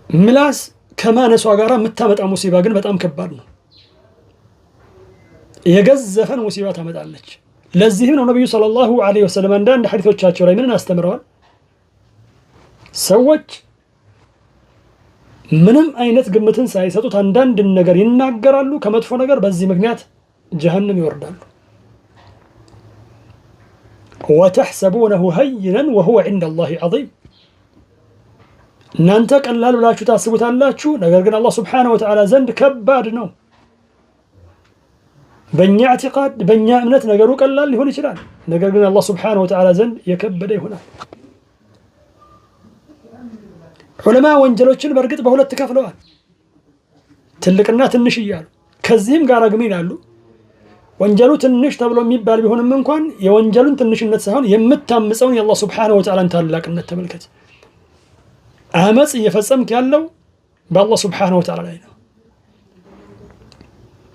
ምላስ ከማነሷ ጋር የምታመጣ ሙሲባ ግን በጣም ከባድ ነው። የገዘፈን ሙሲባ ታመጣለች። ለዚህም ነው ነብዩ ሰለላሁ ዐለይሂ ወሰለም አንዳንድ ሐዲሶቻቸው ላይ ምን አስተምረዋል? ሰዎች ምንም አይነት ግምትን ሳይሰጡት አንዳንድ ነገር ይናገራሉ፣ ከመጥፎ ነገር በዚህ ምክንያት ጀሃነም ይወርዳሉ። ወተሕሰቡነሁ ሀይነን ወሁወ ዒንደላሂ ዐዚም። እናንተ ቀላል ብላችሁ ታስቡታላችሁ፣ ነገር ግን አላህ ሱብሓነሁ ወተዓላ ዘንድ ከባድ ነው። በእኛ ኢዕቲቃድ በእኛ እምነት ነገሩ ቀላል ሊሆን ይችላል፣ ነገር ግን አላህ ሱብሓነሁ ወተዓላ ዘንድ የከበደ ይሆናል። ዑለማ ወንጀሎችን በእርግጥ በሁለት ከፍለዋል፣ ትልቅና ትንሽ እያሉ። ከዚህም ጋር ግን ይላሉ ወንጀሉ ትንሽ ተብሎ የሚባል ቢሆንም እንኳን የወንጀሉን ትንሽነት ሳይሆን የምታምፀውን የአላህ ሱብሓነሁ ወተዓላን ታላቅነት ተመልከት። አመፅ እየፈጸምክ ያለው በአላህ ሱብሓነሁ ወተዓላ ላይ ነው።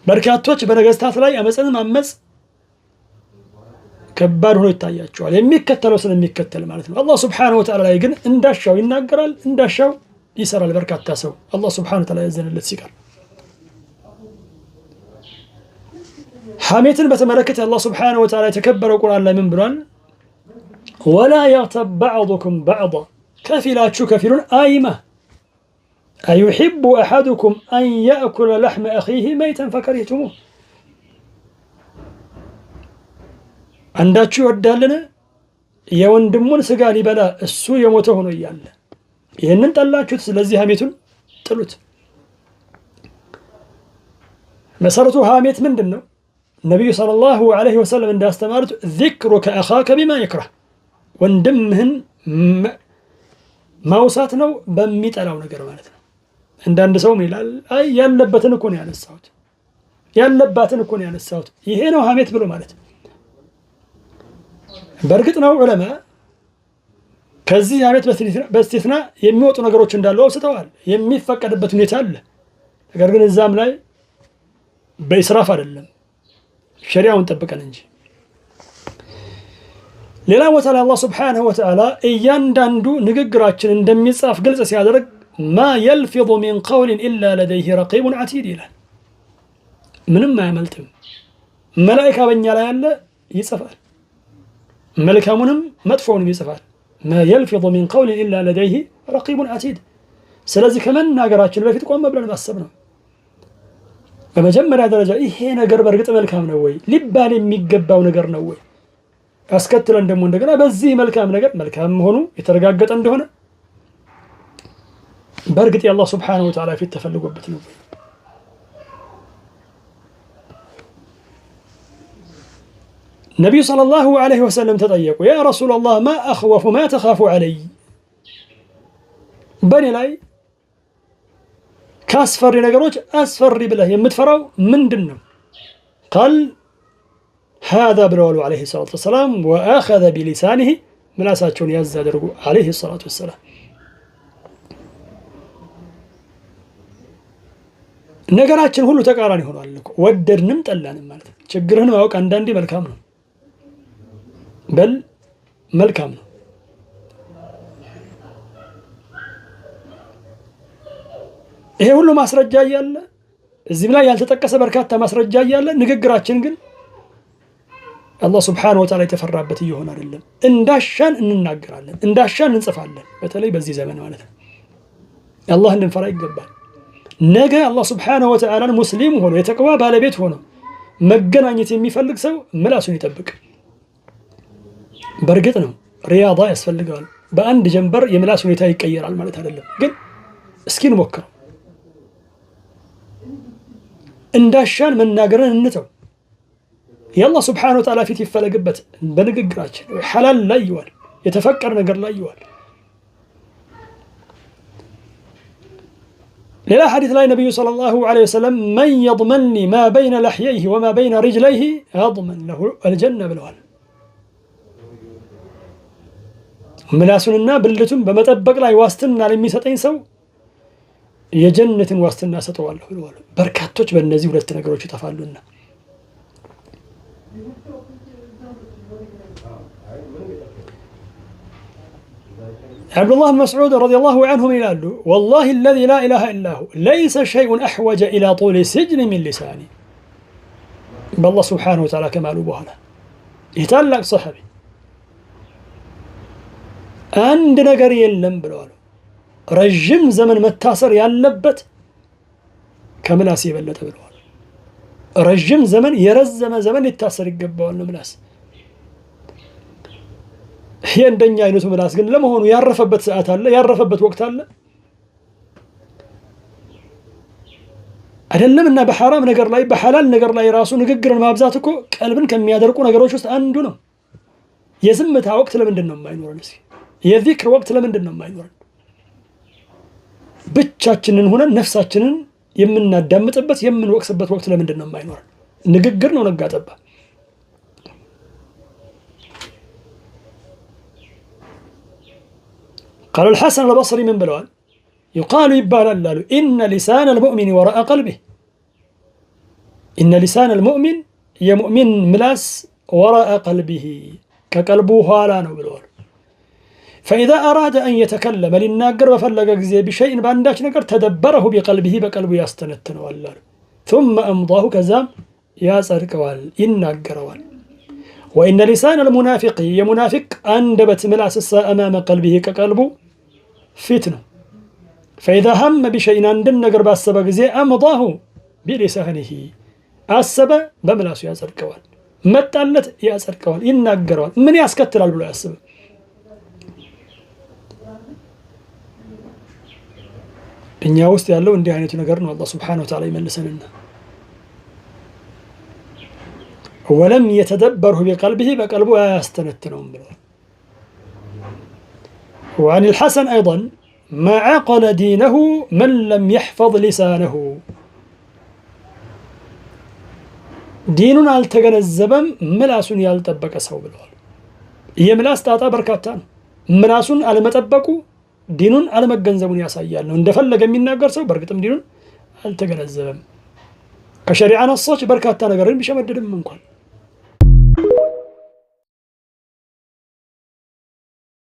በርካቶች በነገስታት ላይ አመፅን ማመፅ ከባድ ሆኖ ይታያቸዋል፣ የሚከተለው ስለሚከተል ማለት ነው። አላህ ሱብሓነሁ ወተዓላ ላይ ግን እንዳሻው ይናገራል፣ እንዳሻው ይሰራል። በርካታ ሰው አላህ ሱብሓነሁ ወተዓላ ያዘነለት ሲቀር ሐሜትን በተመለከተ አላህ ሱብሓነሁ ወተዓላ የተከበረው ቁርአን ላይ ምን ብሏል? ወላ የግተብ በዕዱኩም በዕዳ፣ ከፊላችሁ ከፊሉን አይማ። አዩሒቡ አሐዱኩም አን ያእኩለ ለሕመ አኺህ መይተን ፈከሪህቱሙህ፣ አንዳችሁ ይወዳልን የወንድሙን ስጋ ሊበላ እሱ የሞተ ሆኖ እያለ ይህንን ጠላችሁት፣ ስለዚህ ሐሜቱን ጥሉት። መሰረቱ ሐሜት ምንድን ነው? ነቢዩ ሰለላሁ ዐለይሂ ወሰለም እንዳስተማሩት ዚክሩከ አኻከ ቢማ የክረህ፣ ወንድምህን ማውሳት ነው በሚጠላው ነገር ማለት ነው። አንዳንድ ሰው ምን ይላል? አይ ያለበትን እኮ ነው ያነሳሁት፣ ያለባትን እኮ ነው ያነሳሁት፣ ይሄ ነው ሐሜት ብሎ ማለት ነው። በእርግጥ ነው ዑለማ ከዚህ ሐሜት በስቲትና የሚወጡ ነገሮች እንዳሉ አውስተዋል። የሚፈቀድበት ሁኔታ አለ፣ ነገር ግን እዛም ላይ በኢስራፍ አይደለም፣ ሸሪዓውን ጠብቀን እንጂ። ሌላ ቦታ ላይ አላህ ሱብሓነሁ ወተዓላ እያንዳንዱ ንግግራችን እንደሚጻፍ ግልጽ ሲያደርግ ማ የልፊظ ሚን ቀውሊን ኢላ ለደይህ ረቂቡን ዐቲድ ይላል። ምንም አያመልጥም፣ መላኢካ በእኛ ላይ ያለ ይጽፋል፣ መልካሙንም መጥፎውንም ይጽፋል። ማ የልፊظ ሚን ቀውሊን ኢላ ለደይህ ረቂቡን ዐቲድ። ስለዚህ ከመናገራችን በፊት ቆም ብለን ማሰብ ነው። በመጀመሪያ ደረጃ ይሄ ነገር በእርግጥ መልካም ነው ወይ ሊባል የሚገባው ነገር ነው ወይ? አስከትለን ደግሞ እንደገና በዚህ መልካም ነገር መልካም መሆኑ የተረጋገጠ እንደሆነ በእርግጥ የአላህ ሱብሓነሁ ወተዓላ ፊት ተፈልጎበት ነው ወይ? ነቢዩ ሰለላሁ ዐለይሂ ወሰለም ተጠየቁ፣ ያ ረሱለላህ ማ አኽወፉ ማ ተኻፉ ዐለይ፣ በእኔ ላይ ካስፈሪ ነገሮች አስፈሪ ብለህ የምትፈራው ምንድን ነው? ቃል ሃዛ ብለዋሉ ዐለይሂ ሰላቱ ወሰላም፣ ወአኸዘ ቢሊሳኒሂ፣ ምላሳቸውን ያዝ አድርጉ ዐለይሂ ሰላቱ ወሰላም። ነገራችን ሁሉ ተቃራኒ ሆኗል እኮ ወደድንም ጠላንም ማለት ነው። ችግርህን ማወቅ አንዳንዴ መልካም ነው፣ በል መልካም ነው። ይሄ ሁሉ ማስረጃ እያለ እዚህም ላይ ያልተጠቀሰ በርካታ ማስረጃ እያለ ንግግራችን ግን አላህ ሱብሓነሁ ወተዓላ የተፈራበት እየሆነ አይደለም። እንዳሻን እንናገራለን፣ እንዳሻን እንጽፋለን። በተለይ በዚህ ዘመን ማለት ነው አላህ እንድንፈራ ይገባል። ነገ አላህ ሱብሓነሁ ወተዓላን ሙስሊም ሆኖ የተቅዋ ባለቤት ሆኖ መገናኘት የሚፈልግ ሰው ምላሱን ይጠብቅ። በእርግጥ ነው ሪያዳ ያስፈልገዋል። በአንድ ጀንበር የምላስ ሁኔታ ይቀየራል ማለት አይደለም፣ ግን እስኪ እንሞክረው። እንዳሻን መናገርን እንተው። የአላህ ሱብሓነሁ ወተዓላ ፊት ይፈለግበት በንግግራችን። ሐላል ላይ ይዋል፣ የተፈቀደ ነገር ላይ ይዋል። ሌላ ሐዲስ ላይ ነቢዩ ሰለላሁ ዐለይሂ ወሰለም መን የضመኒ ማ በይነ ለሕየይህ ወማ በይነ ሪጅለይህ አضመን ለሁ አልጀነ ብለዋል። ምላሱንና ብልቱን በመጠበቅ ላይ ዋስትና ለሚሰጠኝ ሰው የጀነትን ዋስትና ሰጠዋለሁ ብለዋል። በርካቶች በእነዚህ ሁለት ነገሮች ይጠፋሉና عبد الله بن مسعود رضي الله عنه يقول والله الذي لا إله إلا هو ليس شيء أحوج إلى طول سجن من لساني. بالله سبحانه وتعالى كما بهنا يتعلق صحابي عند نجر يلم بلوالو رجم زمن متاصر يالبت كملاس يبلت بلوالو رجم زمن يرزم زمن يتاصر يقبوال ملاس هي عندنا አይነቱ ምላስ ግን ለመሆኑ ያረፈበት ሰዓት አለ ያረፈበት ወቅት አለ አይደለምና በሐራም ነገር ላይ በሐላል ነገር ላይ ራሱ ንግግርን ማብዛት እኮ ቀልብን ከሚያደርቁ ነገሮች ውስጥ አንዱ ነው። የዝምታ ወቅት ለምንድን ነው የማይኖረን? እስኪ የዚክር ወቅት ለምንድን ነው የማይኖረን? ብቻችንን ሆነን ነፍሳችንን የምናዳምጥበት የምንወቅስበት ወቅት ለምንድን ነው የማይኖረን? ንግግር ነው ነጋጠባ قال الحسن البصري من بلوان يقال يبالا لالو إن لسان المؤمن وراء قلبه إن لسان المؤمن يا مؤمن ملاس وراء قلبه كقلبه هالانو بلوان فإذا أراد أن يتكلم للناقر وفلق بشيء بانداش نقر تدبره بقلبه بقلبه يستنتن والله ثم أمضاه كزام يا سركوال الناقروال وإن لسان المنافق يا منافق أندبت ملاس أمام قلبه كقلبه فتنة فإذا هم بشيء عندن نقر باسبق زي أمضاه بلسانه السبب بملاس يا سركوال متالت يا سركوال الناقروال من يسكتر البلو السبب እኛ ውስጥ ያለው እንዲህ አይነቱ ነገር ነው። አላህ Subhanahu Wa Ta'ala ይመልሰንና ولم يتدبره بقلبه بقلبه يستنتنهم ብሏል። وعن الحسن أيضا ما عقل دينه من لم يحفظ لسانه ديننا አልተገነዘበም ምላሱን ያልጠበቀ ሰው ብለዋል። የምላስ ጣጣ በርካታ ነው። ምላሱን አለመጠበቁ ዲኑን አለመገንዘቡን ያሳያል ነው። እንደፈለገ የሚናገር ሰው በርግጥም ዲኑን አልተገነዘበም። ከሸሪዓ ነሶች በርካታ ነገርን ቢሸመድድም እንኳን